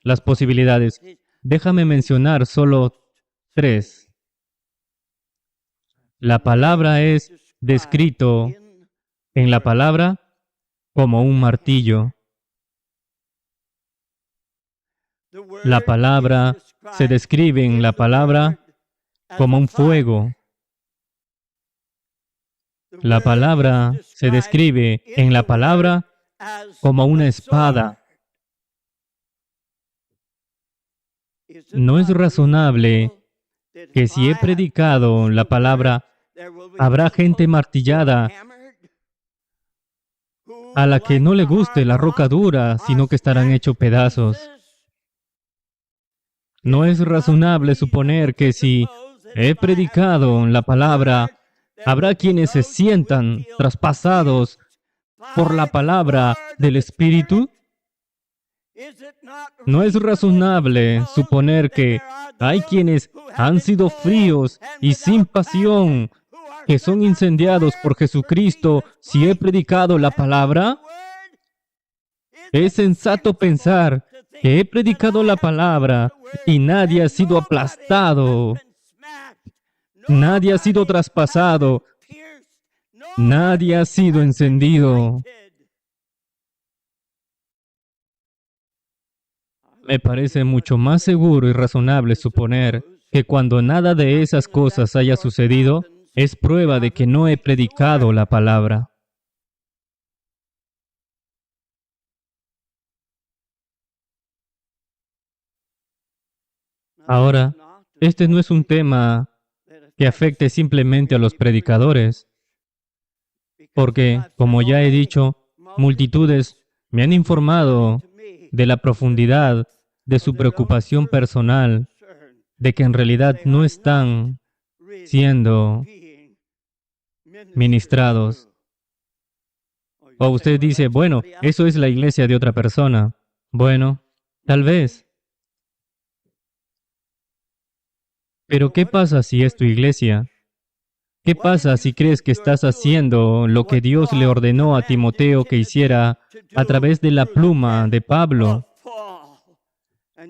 las posibilidades. Déjame mencionar solo 3. La palabra es descrito en la palabra como un martillo. La palabra se describe en la palabra como un fuego. La palabra se describe en la palabra como una espada. No es razonable que si he predicado la palabra, habrá gente martillada a la que no le guste la roca dura, sino que estarán hechos pedazos. No es razonable suponer que si he predicado la palabra, habrá quienes se sientan traspasados por la palabra del Espíritu. No es razonable suponer que hay quienes han sido fríos y sin pasión, que son incendiados por Jesucristo si he predicado la palabra. Es sensato pensar que he predicado la palabra y nadie ha sido aplastado, nadie ha sido traspasado, nadie ha sido encendido. Me parece mucho más seguro y razonable suponer que cuando nada de esas cosas haya sucedido, es prueba de que no he predicado la palabra. Ahora, este no es un tema que afecte simplemente a los predicadores, porque, como ya he dicho, multitudes me han informado de la profundidad de su preocupación personal, de que en realidad no están siendo ministrados. O usted dice, bueno, eso es la iglesia de otra persona. Bueno, tal vez. Pero ¿qué pasa si es tu iglesia? ¿Qué pasa si crees que estás haciendo lo que Dios le ordenó a Timoteo que hiciera a través de la pluma de Pablo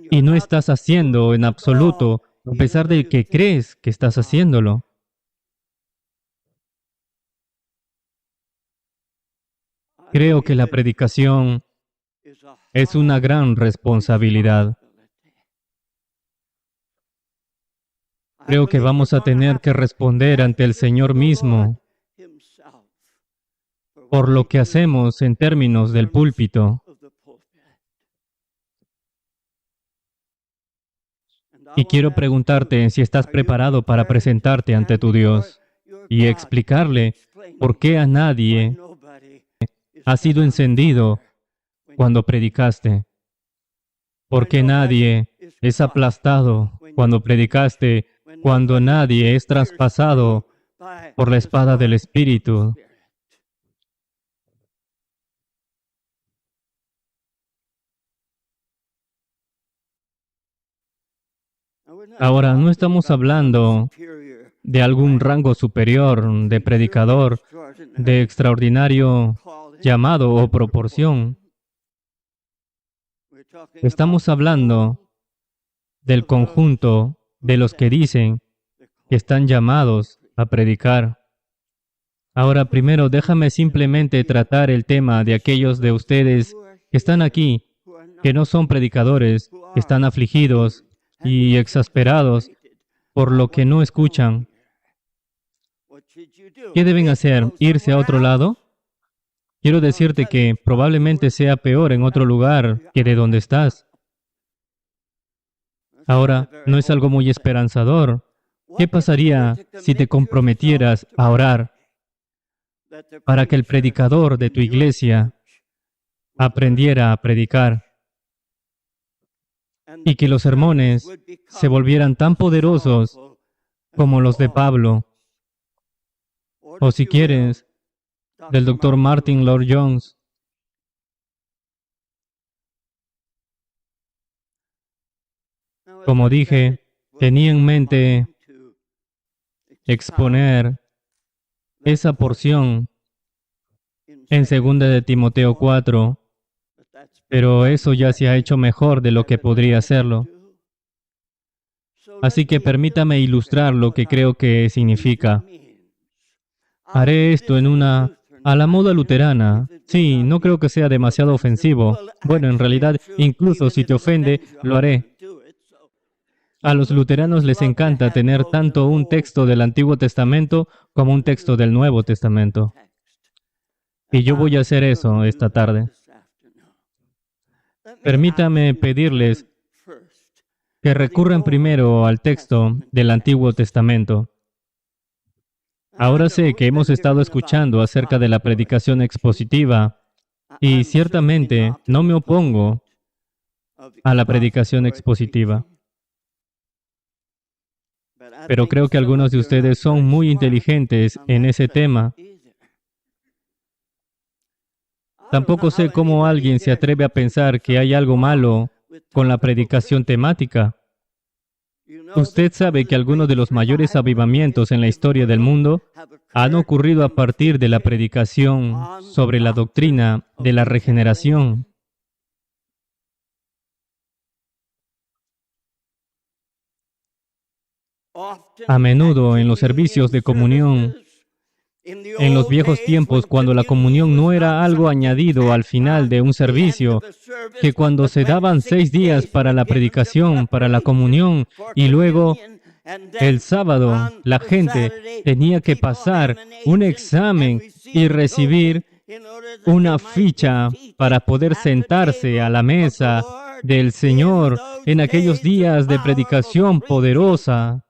y no estás haciendo en absoluto, a pesar de que crees que estás haciéndolo? Creo que la predicación es una gran responsabilidad. Creo que vamos a tener que responder ante el Señor mismo por lo que hacemos en términos del púlpito. Y quiero preguntarte si estás preparado para presentarte ante tu Dios y explicarle por qué a nadie ha sido encendido cuando predicaste. ¿Por qué nadie es aplastado cuando predicaste? Cuando nadie es traspasado por la espada del Espíritu. Ahora, no estamos hablando de algún rango superior, de predicador, de extraordinario llamado o proporción. Estamos hablando del conjunto de los que dicen que están llamados a predicar. Ahora, primero, déjame simplemente tratar el tema de aquellos de ustedes que están aquí, que no son predicadores, que están afligidos y exasperados por lo que no escuchan. ¿Qué deben hacer? ¿Irse a otro lado? Quiero decirte que probablemente sea peor en otro lugar que de donde estás. Ahora, no es algo muy esperanzador. ¿Qué pasaría si te comprometieras a orar para que el predicador de tu iglesia aprendiera a predicar y que los sermones se volvieran tan poderosos como los de Pablo? O si quieres, del Dr. Martin Lloyd-Jones. Como dije, tenía en mente exponer esa porción en 2 de Timoteo 4, pero eso ya se ha hecho mejor de lo que podría hacerlo. Así que permítame ilustrar lo que creo que significa. Haré esto a la moda luterana. Sí, no creo que sea demasiado ofensivo. Bueno, en realidad, incluso si te ofende, lo haré. A los luteranos les encanta tener tanto un texto del Antiguo Testamento como un texto del Nuevo Testamento. Y yo voy a hacer eso esta tarde. Permítame pedirles que recurran primero al texto del Antiguo Testamento. Ahora sé que hemos estado escuchando acerca de la predicación expositiva y ciertamente no me opongo a la predicación expositiva. Pero creo que algunos de ustedes son muy inteligentes en ese tema. Tampoco sé cómo alguien se atreve a pensar que hay algo malo con la predicación temática. Usted sabe que algunos de los mayores avivamientos en la historia del mundo han ocurrido a partir de la predicación sobre la doctrina de la regeneración. A menudo en los servicios de comunión, en los viejos tiempos, cuando la comunión no era algo añadido al final de un servicio, que cuando se daban 6 días para la predicación, para la comunión, y luego el sábado la gente tenía que pasar un examen y recibir una ficha para poder sentarse a la mesa del Señor en aquellos días de predicación poderosa.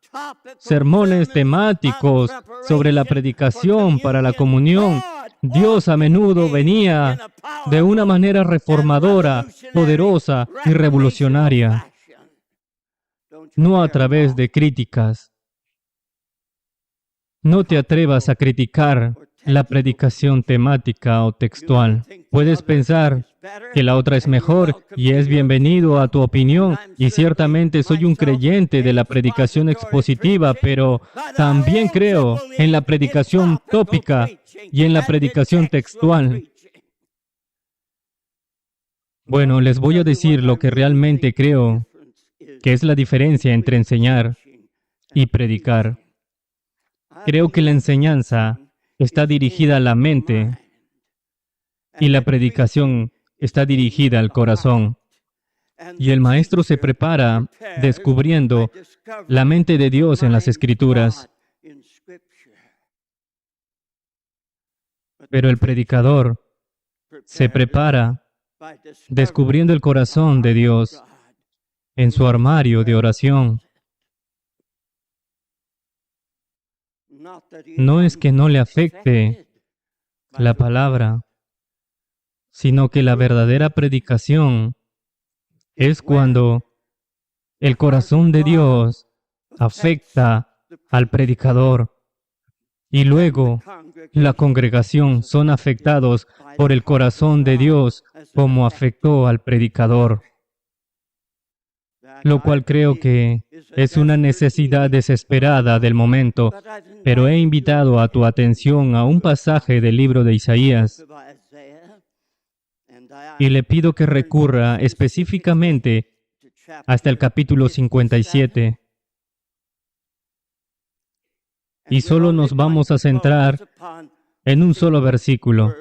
Sermones temáticos sobre la predicación para la comunión. Dios a menudo venía de una manera reformadora, poderosa y revolucionaria, no a través de críticas. No te atrevas a criticar la predicación temática o textual. Puedes pensar que la otra es mejor y es bienvenido a tu opinión, y ciertamente soy un creyente de la predicación expositiva, pero también creo en la predicación tópica y en la predicación textual. Bueno, les voy a decir lo que realmente creo que es la diferencia entre enseñar y predicar. Creo que la enseñanza está dirigida a la mente y la predicación está dirigida al corazón. Y el maestro se prepara descubriendo la mente de Dios en las Escrituras. Pero el predicador se prepara descubriendo el corazón de Dios en su armario de oración. No es que no le afecte la palabra, sino que la verdadera predicación es cuando el corazón de Dios afecta al predicador y luego la congregación son afectados por el corazón de Dios como afectó al predicador. Lo cual creo que es una necesidad desesperada del momento, pero he invitado a tu atención a un pasaje del libro de Isaías y le pido que recurra específicamente hasta el capítulo 57. Y solo nos vamos a centrar en un solo versículo,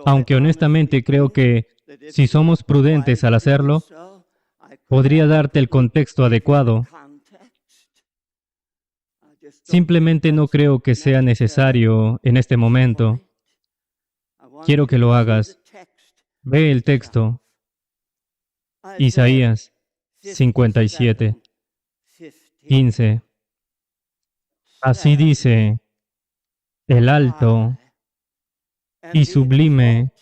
aunque honestamente creo que si somos prudentes al hacerlo, podría darte el contexto adecuado. Simplemente no creo que sea necesario en este momento. Quiero que lo hagas. Ve el texto. Isaías 57, 15. Así dice el alto y sublime,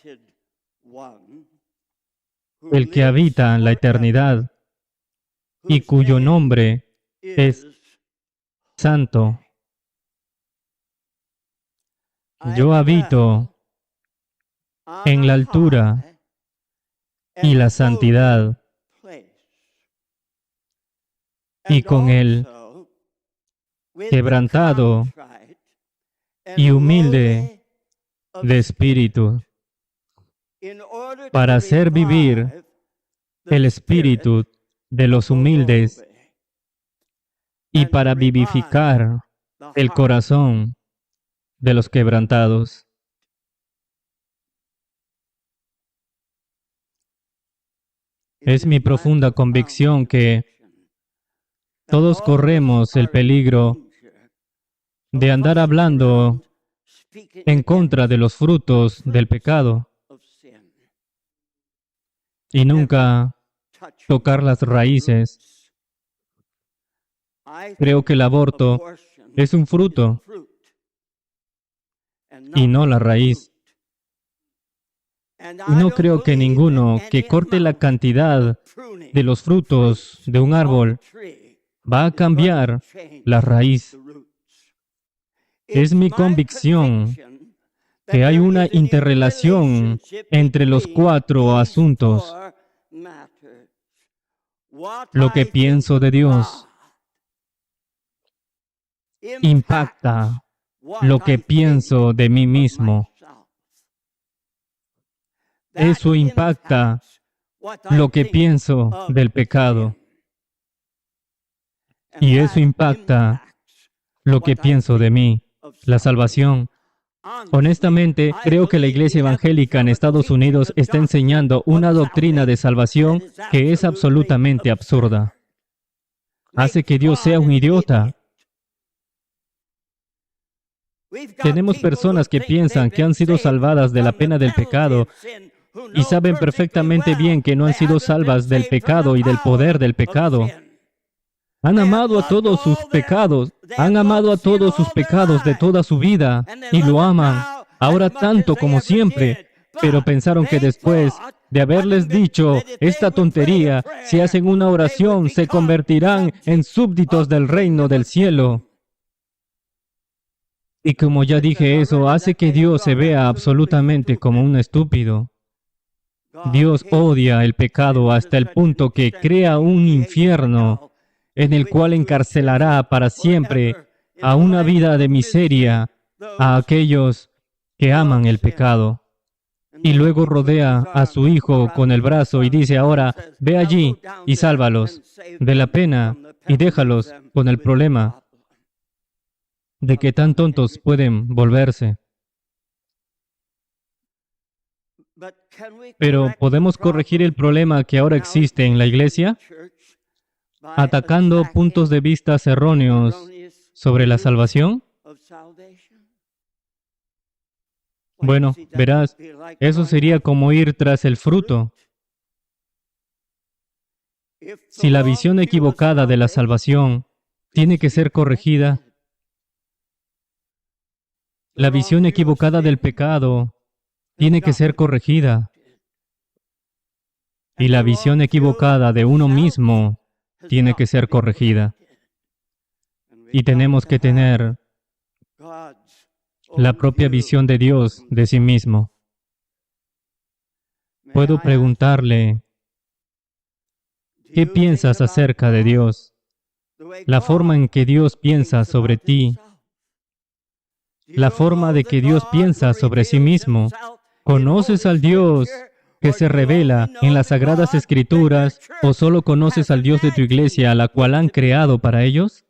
el que habita en la eternidad y cuyo nombre es santo. Yo habito en la altura y la santidad, y con el quebrantado y humilde de espíritu. para hacer vivir el espíritu de los humildes y para vivificar el corazón de los quebrantados. Es mi profunda convicción que todos corremos el peligro de andar hablando en contra de los frutos del pecado y nunca tocar las raíces. Creo que el aborto es un fruto y no la raíz. Y no creo que ninguno que corte la cantidad de los frutos de un árbol va a cambiar la raíz. Es mi convicción que hay una interrelación entre los 4 asuntos. Lo que pienso de Dios impacta lo que pienso de mí mismo. Eso impacta lo que pienso del pecado. Y eso impacta lo que pienso de mí, la salvación. Honestamente, creo que la iglesia evangélica en Estados Unidos está enseñando una doctrina de salvación que es absolutamente absurda. Hace que Dios sea un idiota. Tenemos personas que piensan que han sido salvadas de la pena del pecado y saben perfectamente bien que no han sido salvas del pecado y del poder del pecado. Han amado a todos sus pecados, han amado a todos sus pecados de toda su vida y lo aman, ahora tanto como siempre, pero pensaron que después de haberles dicho esta tontería, si hacen una oración, se convertirán en súbditos del reino del cielo. Y como ya dije, eso hace que Dios se vea absolutamente como un estúpido. Dios odia el pecado hasta el punto que crea un infierno en el cual encarcelará para siempre a una vida de miseria a aquellos que aman el pecado. Y luego rodea a su Hijo con el brazo y dice ahora, ve allí y sálvalos de la pena y déjalos con el problema de que tan tontos pueden volverse. Pero ¿podemos corregir el problema que ahora existe en la iglesia? Atacando puntos de vista erróneos sobre la salvación. Bueno, verás, eso sería como ir tras el fruto. Si la visión equivocada de la salvación tiene que ser corregida, la visión equivocada del pecado tiene que ser corregida. Y la visión equivocada de uno mismo tiene que ser corregida. Y tenemos que tener la propia visión de Dios de sí mismo. Puedo preguntarle, ¿qué piensas acerca de Dios? La forma en que Dios piensa sobre ti, la forma de que Dios piensa sobre sí mismo. ¿Conoces al Dios que se revela en las Sagradas Escrituras o solo conoces al Dios de tu iglesia, a la cual han creado para ellos?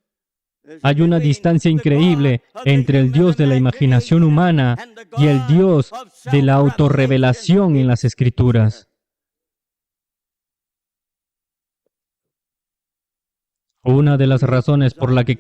Hay una distancia increíble entre el Dios de la imaginación humana y el Dios de la autorrevelación en las Escrituras. Una de las razones por la que